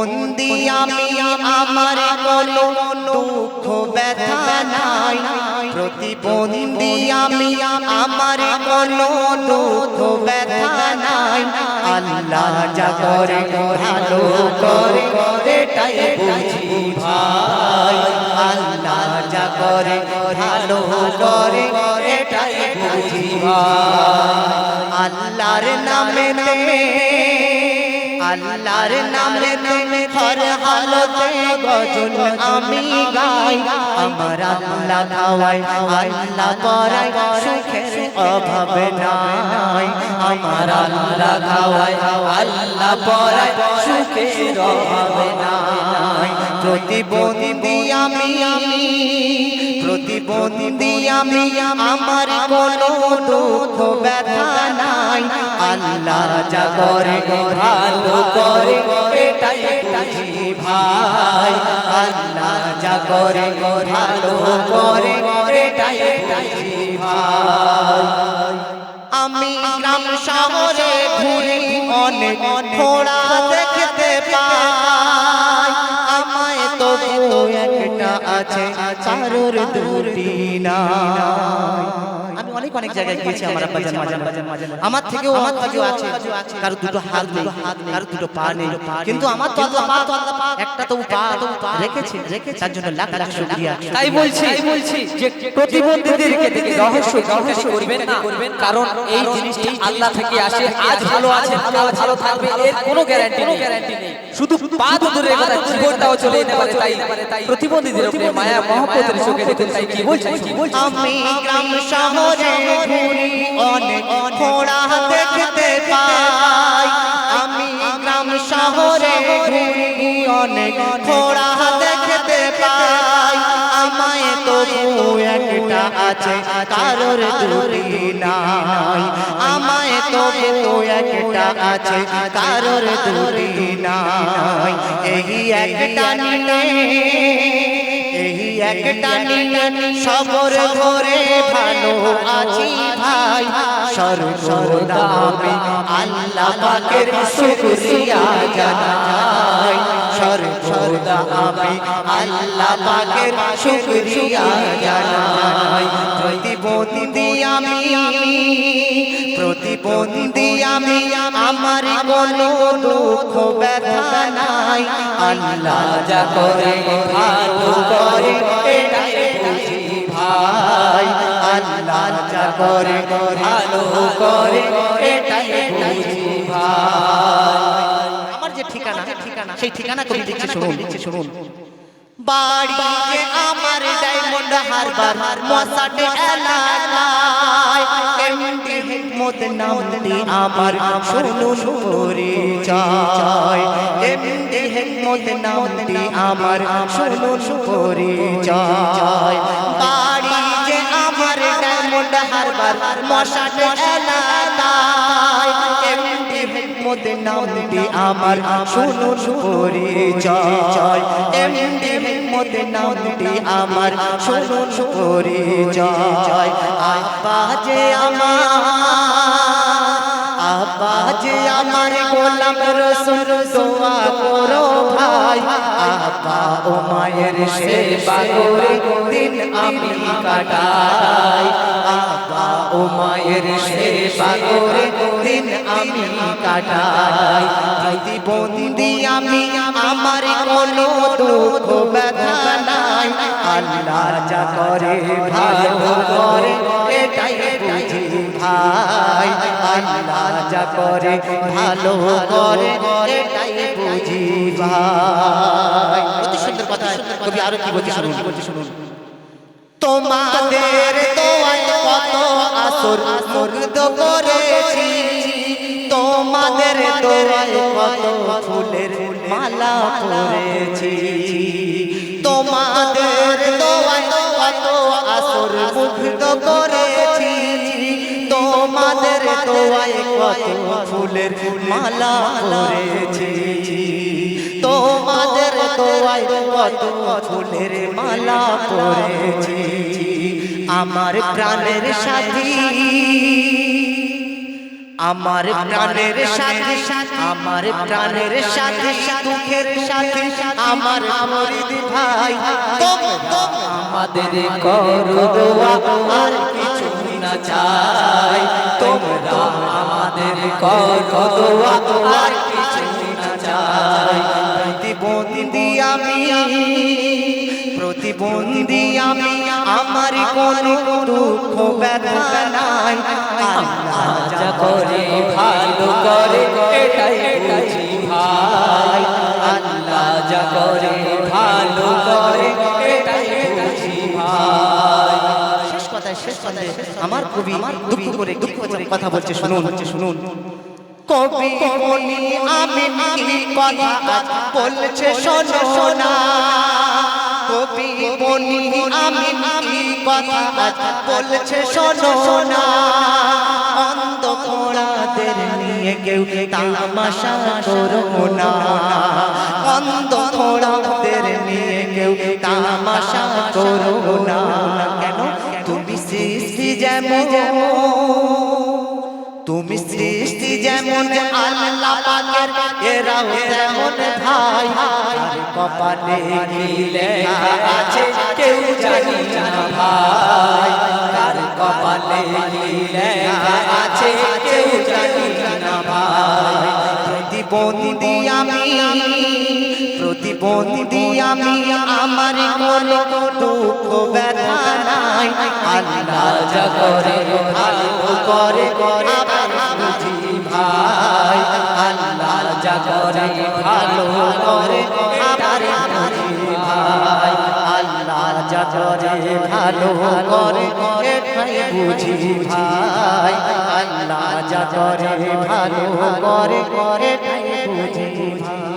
বন্দি আমি আমার কোনো দুঃখ ব্যথা নাই, প্রতিবন্ধী আমি আমার কোনো দুঃখ ব্যথা নাই। আল্লাহ যা করে ভালো করে এটাই বুঝি ভাই, আল্লাহ যা করে ভালো করে এটাই বুঝি ভাই। আল্লাহর নামেতে আল্লাহর নামেতে হর হালতে গজল আমি গাই। আমার আল্লাহ খাওয়ায় আল্লাহ পরায় সুখের অভাব নাই। আমার আল্লাহ খাওয়ায় আল্লাহ পরায় সুখের অভাব নাই। প্রতিবন্ধী আমি প্রতিবন্ধী আমি আমার কোনো দুঃখ ব্যথা নাই। আল্লাহ যা করে ভালো করে এটাই বুঝি ভাই, আল্লাহ যা করে ভালো করে এটাই বুঝি ভাই। আমি গ্রাম শহরে ঘুরি অনেক ঘোড়া দেখতে পাই, আমায় তবু একটা আছে কারোর দুটি নাই। আমি অনেক অনেক জায়গায় গিয়েছি আমার আব্বা জান আমার থেকেও আছে, কারো দুটো হাত নেই, কারো দুটো পা নেই, কিন্তু আমার তো আল্লাহ পাক একটা তো পা রেখেছে, তার জন্য লাখ লাখ শুকরিয়া। তাই বলছি যে প্রতিবন্ধীদেরকে দেখে রহস্য করবেন না, কারণ এই জিনিসটা আল্লাহ থেকে আসে। আজ ভালো আছে কাল ভালো থাকবে এর কোনো গ্যারান্টি নেই। শুধু পা দূরের কথা জীবনটাও চলে যেতে পারে। তাই প্রতিবন্ধীদের উপরে মায়া মহব্বতের চোখে দেখুন। তাই কি বলছেন? আমি গ্রাম শহরে ঘুরি অনেক ঘোড়া দেখতে পাই, আমি গ্রাম শহরে ঘুরি অনেক ঘোড়া দেখতে পাই। আমায় তবু একটা আছে কারোর দুটি নাই, আমায় তবু একটা আছে কারোর দুটি নাই। এই একটা নিলে এই একটা নিলে সবর ঘরে ভালো আছি ভাই। সর্বদা আমি আল্লাহ পাকের শুকরিয়া জানাই, সর্বদা আমি আল্লাহ পাকের শুকরিয়া জানাই। প্রতিবন্ধী আমি আমার কোনো দুঃখ ব্যথা নাই। আল্লাহ যা করে ভালো করে এটাই বুঝি ভাই, আল্লাহ যা করে ভালো করে এটাই বুঝি ভাই। আমার যে ঠিকানা সেই ঠিকানা কবি লিখছে শুনুন। বাড়ি যে আমার ডায়মন্ড হারবার মশাটে এলাকায়, এমডি হিকমত নামটি আমার শুনুন পরিচয়, এমডি হিকমত নামটি আমার শুনুন পরিচয়। বাড়ি যে আমার ডায়মন্ড হারবার মশাটে এলাকায়, এমডি হিকমত নামটি আমার শুনুন পরিচয়, এমডি হিকমত নামটি আমার শুনুন পরিচয়। আব্বা যে আমার গোলাম রসুল দোয়া করো ভাই, আব্বা ও মায়ের সেবা করে দিন আমি কাটাই, আব্বা ও মায়ের সেবা করে দিন আমি কাটাই। প্রতিবন্ধী আমি আমার কোনো দুঃখ ব্যথা নাই। আল্লাহ যা করে ভালো করে এটাই বুঝি ভাই, আল্লাহ যা করে ভালো করে এটাই বুঝি ভাই। অতি সুন্দর কথা কবি আরো কি বলতে শুনুন। তোমাদের দোয়ায় কত আসর মুগ্ধ করেছি, তোমাদের দোয়ায় কত ফুলের মালা পরেছি, তোমাদের দোয়ায় কত আসর মুগ্ধ করেছি, তোমাদের দোয়ায় কত ফুলের মালা পরেছি, তোমাদের দোয়ায় কত ফুলের মালা পরেছি। আমার প্রাণের সাথী আমার প্রাণের সাথে আমার প্রাণের সাথে দুঃখের সাথে আমার মুরিদ ভাই আমাদের করো দোয়া আর কিছু না চাই তোমরা আমাদের করো দোয়া আর কিছু না চাই প্রতিবন্ধী আমি আমার কোনো দুঃখ ব্যথা নাই আল্লাহ যা করে ভালো করে এটাই বুঝি ভাই আল্লাহ যা করে ভালো করে এটাই বুঝি ভাই শেষ কথায় আমার কবি দুঃখ করে কথা বলছে শুনুন কবি বলি আমি কি কথা বলছে শোনা কবি বলি আমি কি কথা বলছে শোনা অন্ধ ঘোড়াদের নিয়ে কেউ তামাশা করো না অন্ধ ঘোড়াদের নিয়ে কেউ তামাশা করো না কেন তুমি সৃষ্টি যেমন আল্লাহ পাকের এরাও তেমন ভাই আর কপালে কি লেখা আছে কেউ জানি না ভাই কার কপালে কি লেখা আছে কেউ জানি না ভাই প্রতিবন্ধী আমি আমার কোনো দুঃখ ব্যথা নাই আল্লাহ যা করে ভালো করে আবার বুঝি ভাই আল্লাহ যা করে ভালো করে আবার বুঝি ভাই আল্লাহ যা করে ভালো করে এটাই বুঝি ভাই আল্লাহ যা করে ভালো করে এটাই বুঝি ভাই।